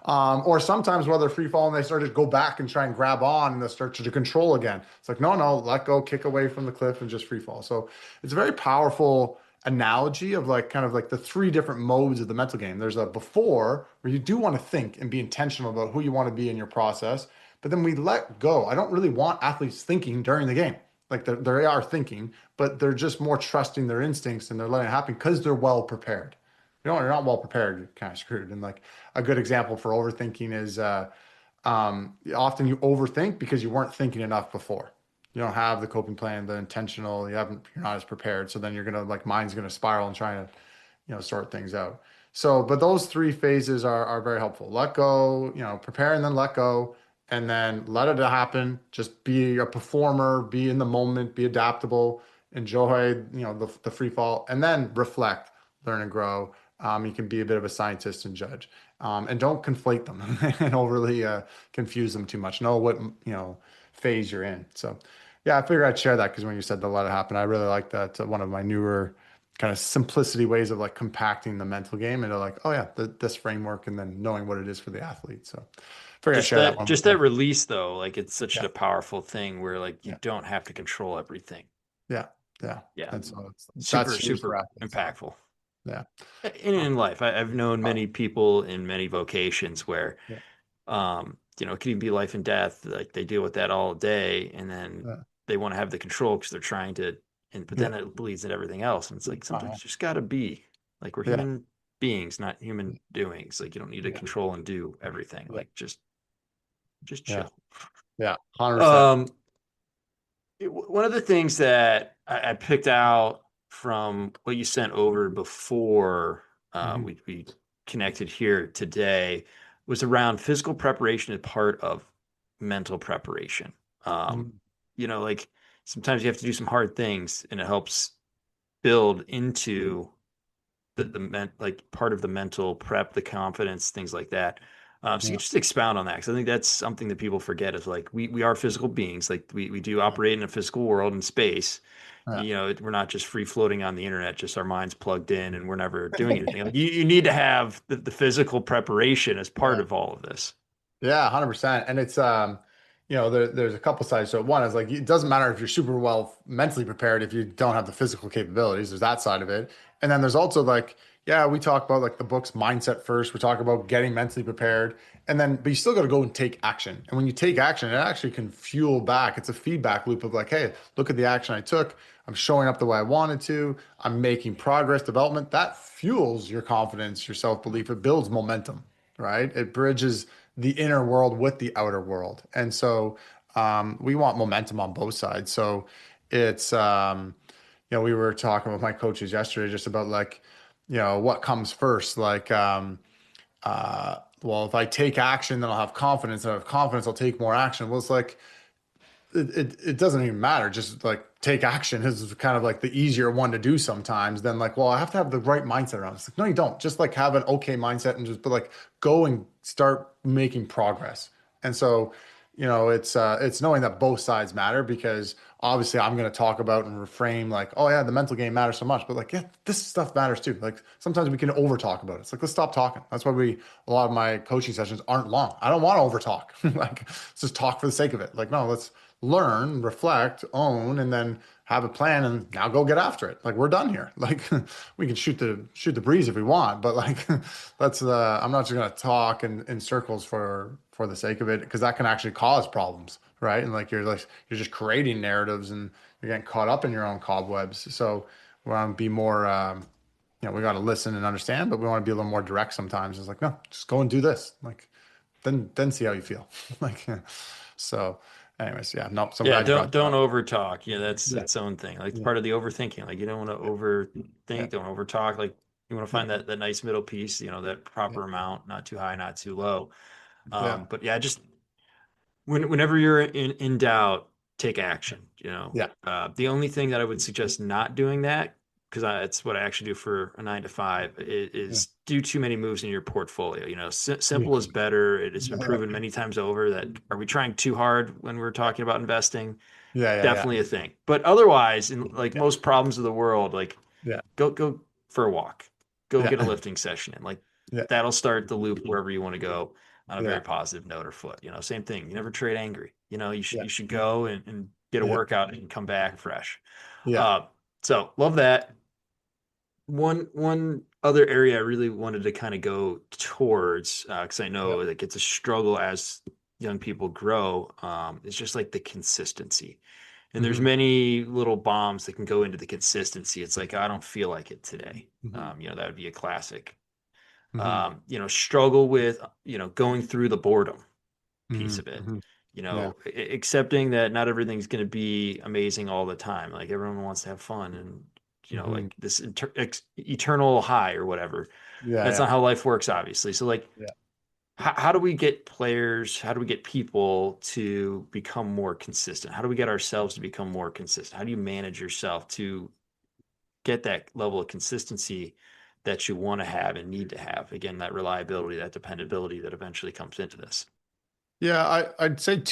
Or sometimes while they're free falling, they start to go back and try and grab on and they start to control again. It's like, no, no, let go, kick away from the cliff and just free fall. So it's a very powerful analogy of like kind of like the three different modes of the mental game. There's a before where you do want to think and be intentional about who you want to be in your process, but then we let go. I don't really want athletes thinking during the game. Like they are thinking, but they're just more trusting their instincts and they're letting it happen because they're well prepared. You're not well prepared, you're kind of screwed. And like a good example for overthinking is often you overthink because you weren't thinking enough before. You don't have the coping plan, the intentional, you're not as prepared. So then you're gonna like mind's gonna spiral and try to, sort things out. So, but those three phases are very helpful. Let go, prepare and then let go, and then let it happen. Just be a performer, be in the moment, be adaptable, enjoy, the free fall, and then reflect, learn and grow. You can be a bit of a scientist and judge, and don't conflate them and overly confuse them too much. Know what phase you're in. So, yeah, I figured I'd share that because when you said to let it happen, I really like that. One of my newer kind of simplicity ways of like compacting the mental game into like, oh yeah, this framework, and then knowing what it is for the athlete. So, figured I'd share that one with Just you. that release though, like it's such Yeah, a powerful thing where like you yeah, don't have to control everything. yeah, yeah. Yeah. And so that's Super, huge for super athletes. impactful. Yeah, In life, I've known uh, many people in many vocations where, yeah, it can even be life and death. Like they deal with that all day, and then yeah, they want to have the control because they're trying to, but yeah, then it bleeds into everything else. And it's like uh, something's just got to be. Like we're yeah, human beings, not human doings. Like you don't need to yeah, control and do everything. yeah, Like just yeah, chill. yeah, 100%. Um, One of the things that I picked out from what you sent over before Hmm. we connected here today was around physical preparation as part of mental preparation. Um, Hmm. like sometimes you have to do some hard things, and it helps build into like part of the mental prep, the confidence, things like that. So you Yeah, can just expound on that because I think that's something that people forget is like we are physical beings. Like we do operate in a physical world in space. yeah, We're not just free floating on the internet, just our minds plugged in and we're never doing anything. Like you need to have the physical preparation as part yeah. of all of this. Yeah, 100%. And it's there's a couple sides. So one is like it doesn't matter if you're super well mentally prepared if you don't have the physical capabilities. There's that side of it. And then there's also like, yeah, we talk about like the book's mindset first. We talk about getting mentally prepared. And then but you still got to go and take action. And when you take action, it actually can fuel back. It's a feedback loop of like, hey, look at the action I took. I'm showing up the way I wanted to. I'm making progress, development. That fuels your confidence, your self-belief. It builds momentum, right? It bridges the inner world with the outer world. And so we want momentum on both sides. So it's we were talking with my coaches yesterday just about like, what comes first. Like well, if I take action, then I'll have confidence. And if I have confidence, I'll take more action. Well, it's like it doesn't even matter. Just like take action is kind of like the easier one to do sometimes than like, well, I have to have the right mindset around it. It's like, no, you don't. Just like have an okay mindset and just but like go and start making progress. And so, it's knowing that both sides matter because obviously I'm going to talk about and reframe like, oh yeah, the mental game matters so much, but like, yeah, this stuff matters too. Like sometimes we can over talk about it. It's like, let's stop talking. That's why a lot of my coaching sessions aren't long. I don't want to over talk. Like, let's just talk for the sake of it. Like, no, let's learn, reflect, own, and then have a plan and now go get after it. Like we're done here. Like we can shoot the breeze if we want, but like let's I'm not just gonna talk in circles for the sake of it because that can actually cause problems, right? And like you're just creating narratives and you're getting caught up in your own cobwebs. So we want to be more we got to listen and understand, but we want to be a little more direct sometimes. It's like, no, just go and do this. Like then see how you feel. Like so anyways, yeah, no, so I'm Yeah, glad you brought don't that don't up. over talk. Yeah, that's Yeah, its own thing. Like yeah, part of the overthinking. Like you don't want to yeah, overthink, don't over talk. Like you want to yeah, find that nice middle piece, that yeah, proper amount, not too high, not too low. yeah, But yeah, just whenever you're in doubt, take action. yeah. The only thing that I would suggest not doing that, because it's what I actually do for a 9 to 5, Yeah. is do too many moves in your portfolio. Yeah. Simple is better. It has been Right. proven many times over that are we trying too hard when we're talking about investing? Yeah, yeah, yeah, Definitely a thing. But otherwise, in like yeah, most problems of the world, like yeah, go for a walk, go get a yeah, lifting session in. Like yeah, that'll start the loop wherever you want to go on a very yeah, positive note or foot. Same thing. You never trade angry. yeah, You should go and get a yeah, workout and come back fresh. yeah, Uh, so love that. One other area I really wanted to kind of go towards, because I yeah. know like it's a struggle as young people grow, is just like the consistency. And there's Hmm. many little bombs that can go into the consistency. It's like, I don't feel like it today. Hmm. That would be a classic. Hmm. Struggle with, going through the boredom Hmm. piece of it. Hmm. Yeah. Accepting that not everything's going to be amazing all the time. Like everyone wants to have fun and, Hmm. like this eternal high or whatever. Yeah, That's yeah, not how life works, obviously. So, like, yeah. how do we get players, how do we get people to become more consistent? How do we get ourselves to become more consistent? How do you manage yourself to get that level of consistency that you want to have and need to have? Again, that reliability, that dependability that eventually comes into this. Yeah, I'd say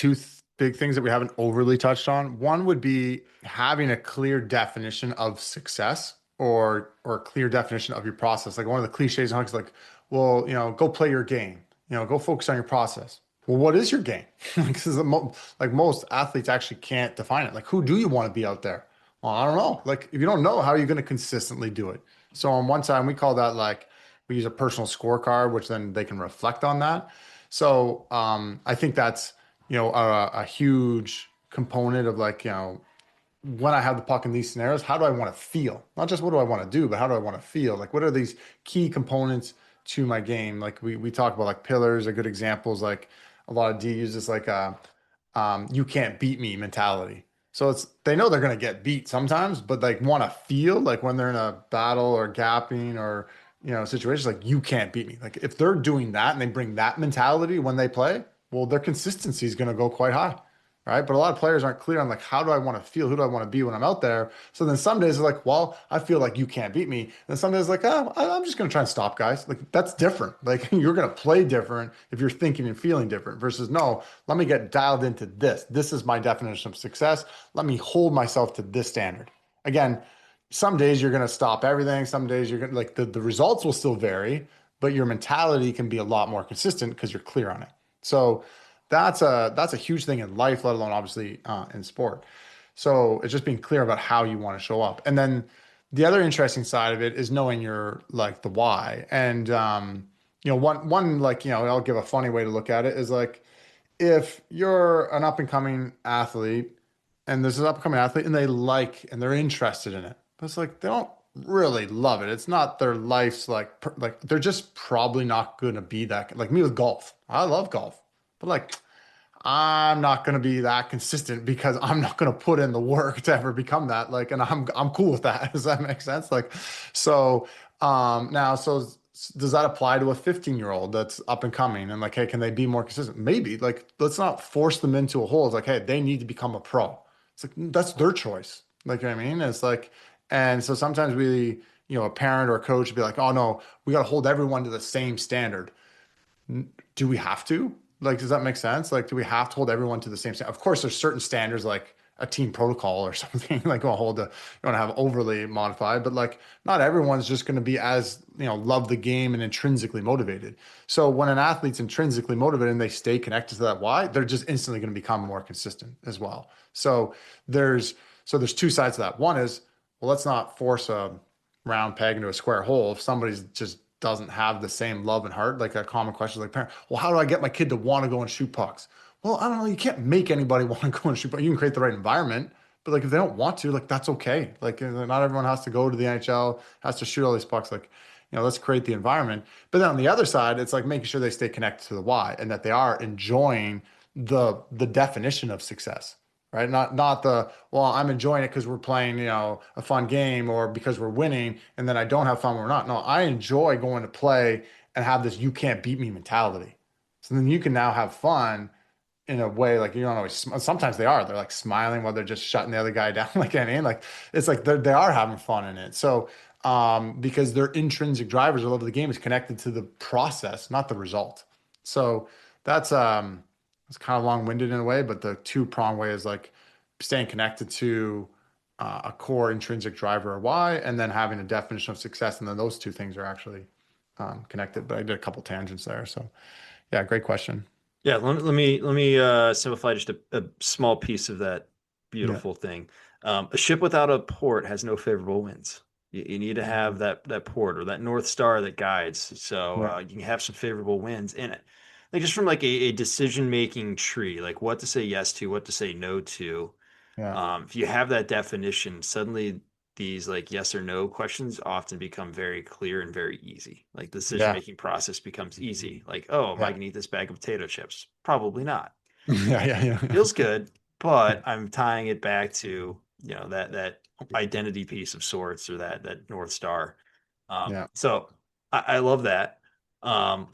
big things that we haven't overly touched on. One would be having a clear definition of success or a clear definition of your process. Like one of the cliches in hockey is like, well, go play your game. Go focus on your process. Well, what is your game? Because like most athletes actually can't define it. Like, who do you want to be out there? Well, I don't know. Like, if you don't know, how are you going to consistently do it? So on one side, we call that like we use a personal scorecard, which then they can reflect on that. So I think that's a huge component of like when I have the puck in these scenarios, how do I want to feel? Not just what do I want to do, but how do I want to feel? Like what are these key components to my game? Like we talk about like pillars are good examples. Like a lot of D uses like you can't beat me mentality. So it's they know they're gonna get beat sometimes, but like want to feel like when they're in a battle or gapping or situations like you can't beat me. Like if they're doing that and they bring that mentality when they play, well, their consistency is gonna go quite high, right? But a lot of players aren't clear on like how do I want to feel, who do I want to be when I'm out there. So then some days they're like, well, I feel like you can't beat me, and some days like, oh, I'm just gonna try and stop guys. Like that's different. Like you're gonna play different if you're thinking and feeling different versus no, let me get dialed into this. This is my definition of success. Let me hold myself to this standard. Again, some days you're going to stop everything. Some days you're going to like the results will still vary, but your mentality can be a lot more consistent because you're clear on it. So that's a huge thing in life, let alone obviously in sport. So it's just being clear about how you want to show up. And then the other interesting side of it is knowing your like the why. And one like, I'll give a funny way to look at it is like if you're an up and coming athlete and there's an up and coming athlete and they like and they're interested in it, but it's like they don't really love it. It's not their life's like they're just probably not going to be that like me with golf. I love golf, but like I'm not going to be that consistent because I'm not going to put in the work to ever become that. Like, and I'm cool with that. Does that make sense? Like, so now, so does that apply to a 15-year-old that's up and coming and like, hey, can they be more consistent? Maybe. Like, let's not force them into a hole. It's like, hey, they need to become a pro. It's like that's their choice. Like, you know what I mean? It's like, and so sometimes we, a parent or a coach would be like, oh no, we got to hold everyone to the same standard. Do we have to? Like, does that make sense? Like, do we have to hold everyone to the same standard? Of course, there's certain standards like a team protocol or something like we'll hold the, you don't have overly modified, but like not everyone's just going to be as, love the game and intrinsically motivated. So when an athlete's intrinsically motivated and they stay connected to that why, they're just instantly going to become more consistent as well. So there's there's two sides to that. One is, well, let's not force a round peg into a square hole. If somebody's just doesn't have the same love and heart, like a common question like parent, well, how do I get my kid to want to go and shoot pucks? Well, I don't know. You can't make anybody want to go and shoot pucks. You can create the right environment, but like if they don't want to, like that's okay. Like not everyone has to go to the NHL, has to shoot all these pucks. Like, let's create the environment. But then on the other side, it's like making sure they stay connected to the why and that they are enjoying the definition of success, right? Not the, well, I'm enjoying it because we're playing, a fun game or because we're winning, and then I don't have fun when we're not. No, I enjoy going to play and have this you can't beat me mentality. So then you can now have fun in a way like you don't always. Sometimes they are. They're like smiling while they're just shutting the other guy down. Like I mean, like it's like they are having fun in it. So because their intrinsic drivers, their love of the game is connected to the process, not the result. So that's it's kind of long-winded in a way, but the two-prong way is like staying connected to a core intrinsic driver or why, and then having a definition of success, and then those two things are actually connected. But I did a couple tangents there, so yeah, great question. Yeah, let me simplify just a small piece of that Yeah, beautiful thing. A ship without a port has no favorable winds. You need to have that port or that North Star that guides, so yeah, you can have some favorable winds in it. Like just from like a decision-making tree, like what to say yes to, what to say no to. yeah, If you have that definition, suddenly these like yes or no questions often become very clear and very easy. Like the decision yeah, making process becomes easy. Like, oh, am I yeah, gonna eat this bag of potato chips? Probably not. yeah, yeah, yeah, Feels good, but I'm tying it back to, that identity piece of sorts or that North Star. yeah, So I love that. Um,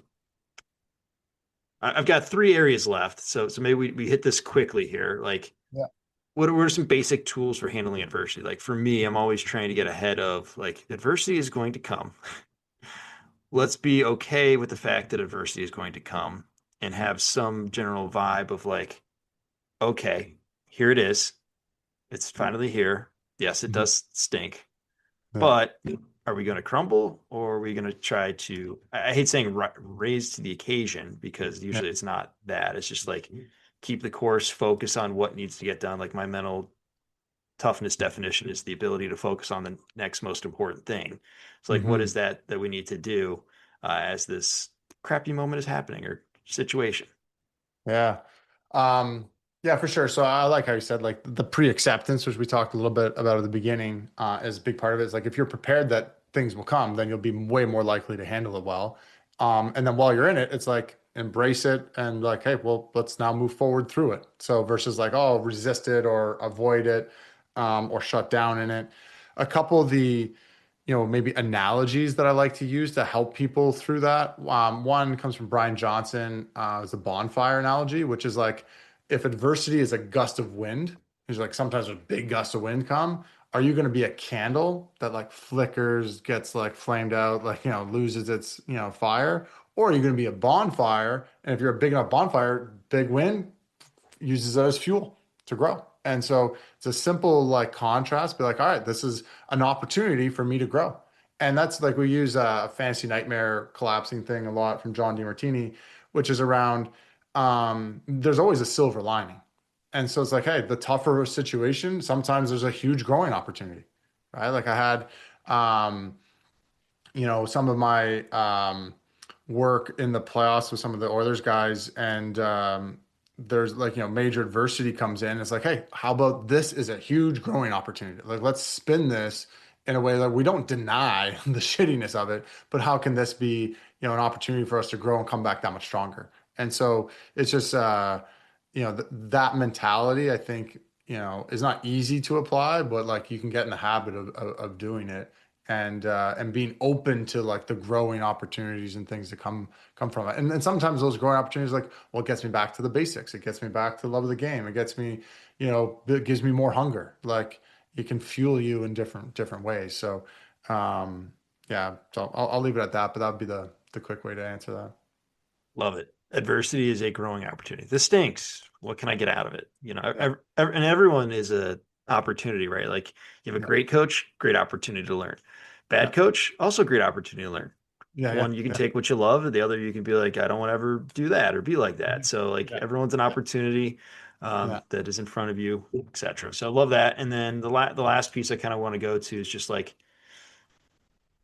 I've got three areas left. So maybe we hit this quickly here. Like yeah, what are some basic tools for handling adversity? Like for me, I'm always trying to get ahead of like adversity is going to come. Let's be okay with the fact that adversity is going to come and have some general vibe of like, okay, here it is. It's finally here. Yes, it mhm, does stink, yeah, but are we going to crumble or are we going to try to, I hate saying raise to the occasion because yeah, usually it's not that. It's just like keep the course, focus on what needs to get done. Like my mental toughness definition is the ability to focus on the next most important thing. So like, what hmm is that we need to do as this crappy moment is happening or situation? yeah. Yeah, for sure. So I like how you said like the pre-acceptance, which we talked a little bit about at the beginning, is a big part of it. It's like if you're prepared that things will come, then you'll be way more likely to handle it well. And then while you're in it, it's like embrace it and like, hey, well, let's now move forward through it. So versus like, oh, resist it or avoid it, or shut down in it. A couple of the maybe analogies that I like to use to help people through that. One comes from Brian Johnson, it's a bonfire analogy, which is like if adversity is a gust of wind, he's like sometimes there's big gusts of wind come. Are you going to be a candle that like flickers, gets like flamed out, like loses its fire, or are you going to be a bonfire? And if you're a big enough bonfire, big wind uses it as fuel to grow. And so it's a simple like contrast, be like, all right, this is an opportunity for me to grow. And that's like we use a fantasy nightmare collapsing thing a lot from John DeMartini, which is around there's always a silver lining. And so it's like, hey, the tougher situation, sometimes there's a huge growing opportunity, right? Like I had some of my work in the playoffs with some of the Oilers guys, and there's like, major adversity comes in. It's like, hey, how about this is a huge growing opportunity? Like, let's spin this in a way that we don't deny the shittiness of it, but how can this be, an opportunity for us to grow and come back that much stronger? And so it's just, that mentality, I think, is not easy to apply, but like you can get in the habit of doing it and being open to like the growing opportunities and things that come from it. And sometimes those growing opportunities, like, well, it gets me back to the basics. It gets me back to the love of the game. It gets me, it gives me more hunger. Like it can fuel you in different ways. So, yeah, so I'll leave it at that, but that would be the quick way to answer that. Love it. Adversity is a growing opportunity. This stinks. What can I get out of it? Yeah, And everyone is a opportunity, right? Like you have a yeah, great coach, great opportunity to learn. yeah, Bad coach, also great opportunity to learn. yeah, yeah, One, you can yeah, take what you love, and the other, you can be like, I don't want to ever do that or be like that. So, like, yeah, everyone's an opportunity yeah, that is in front of you, etc. So, I love that. And then the last piece I kind of want to go to is just like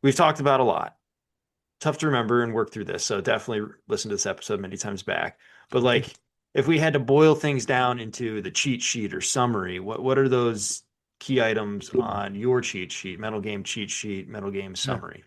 we've talked about a lot. Tough to remember and work through this. So definitely listen to this episode many times back. But like if we had to boil things down into the cheat sheet or summary, what are those key items on your cheat sheet, mental game cheat sheet, mental game yeah. summary?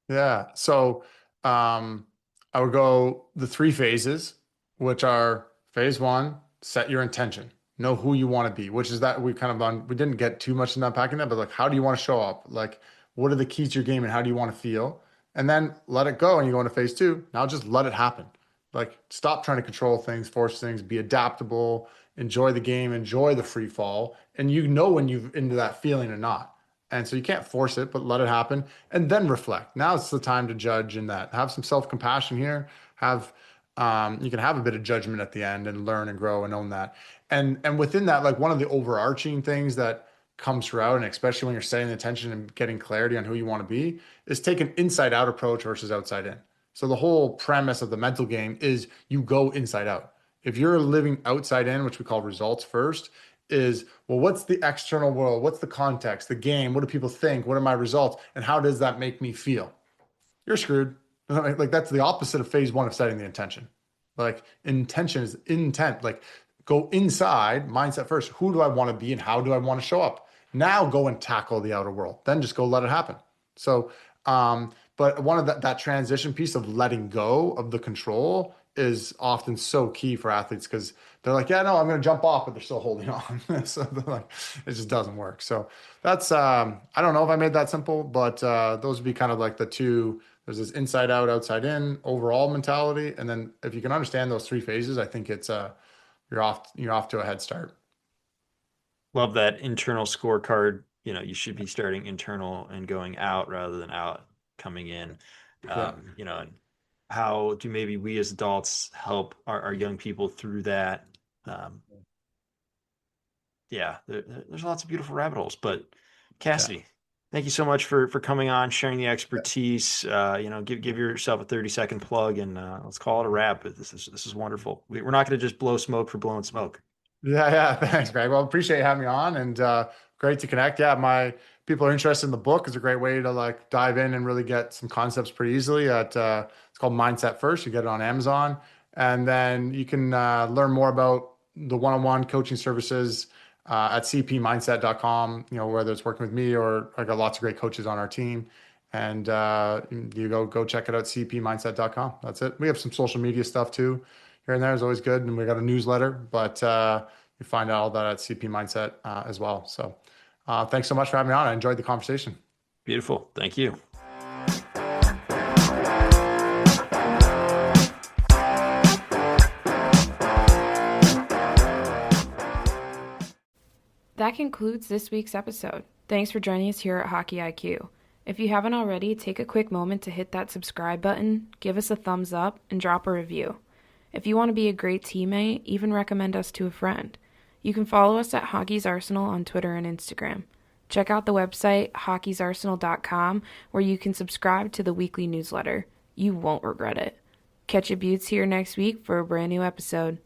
Yeah. So um, I would go the three phases, which are phase one, set your intention. Know who you want to be, which is that we kind of we didn't get too much in unpacking that, but like, how do you want to show up? Like, what are the keys to your game and how do you want to feel? And then let it go and you go into phase two. Now just let it happen. Like, stop trying to control things, force things, be adaptable, enjoy the game, enjoy the free fall. And you know when you've into that feeling or not. And so you can't force it, but let it happen and then reflect. Now it's the time to judge in that. Have some self-compassion here. Have you can have a bit of judgment at the end and learn and grow and own that. And within that, like one of the overarching things that comes throughout, and especially when you're setting the intention and getting clarity on who you want to be, is take an inside out approach versus outside in. So the whole premise of the mental game is you go inside out. If you're living outside in, which we call results first, is well, what's the external world? What's the context, the game? What do people think? What are my results? And how does that make me feel? You're screwed. Like that's the opposite of phase one of setting the intention. Like intention is intent. Like go inside, mindset first. Who do I want to be and how do I want to show up? Now go and tackle the outer world. Then just go let it happen. So, but one of that transition piece of letting go of the control is often so key for athletes because they're like, yeah, no, I'm going to jump off, but they're still holding on. So they're like, it just doesn't work. So that's, I don't know if I made that simple, but those would be kind of like the two. There's this inside out, outside in overall mentality. And then if you can understand those three phases, I think it's, you're off to a head start. Love that internal scorecard. You should be starting internal and going out rather than out coming in. Yeah. And how do maybe we as adults help our young people through that? Um, yeah, there's lots of beautiful rabbit holes. But Yeah. Cassidy, thank you so much for coming on, sharing the expertise. Give yourself a 30-second plug, and let's call it a wrap. This is wonderful. We're not going to just blow smoke for blowing smoke. Yeah, yeah. Thanks, Greg. Well, appreciate you having me on and great to connect. Yeah, my people are interested in the book. It's a great way to like dive in and really get some concepts pretty easily at it's called Mindset First. You get it on Amazon. And then you can learn more about the one-on-one coaching services at cpmindset.com, whether it's working with me or I got lots of great coaches on our team. And you go check it out, cpmindset.com. That's it. We have some social media stuff too here and there is always good. And we got a newsletter, but you find out all that at CP Mindset as well. So thanks so much for having me on. I enjoyed the conversation. Beautiful. Thank you. That concludes this week's episode. Thanks for joining us here at Hockey IQ. If you haven't already, take a quick moment to hit that subscribe button, give us a thumbs up, and drop a review. If you want to be a great teammate, even recommend us to a friend. You can follow us at Hockey's Arsenal on Twitter and Instagram. Check out the website hockeysarsenal.com where you can subscribe to the weekly newsletter. You won't regret it. Catch your buttes here next week for a brand new episode.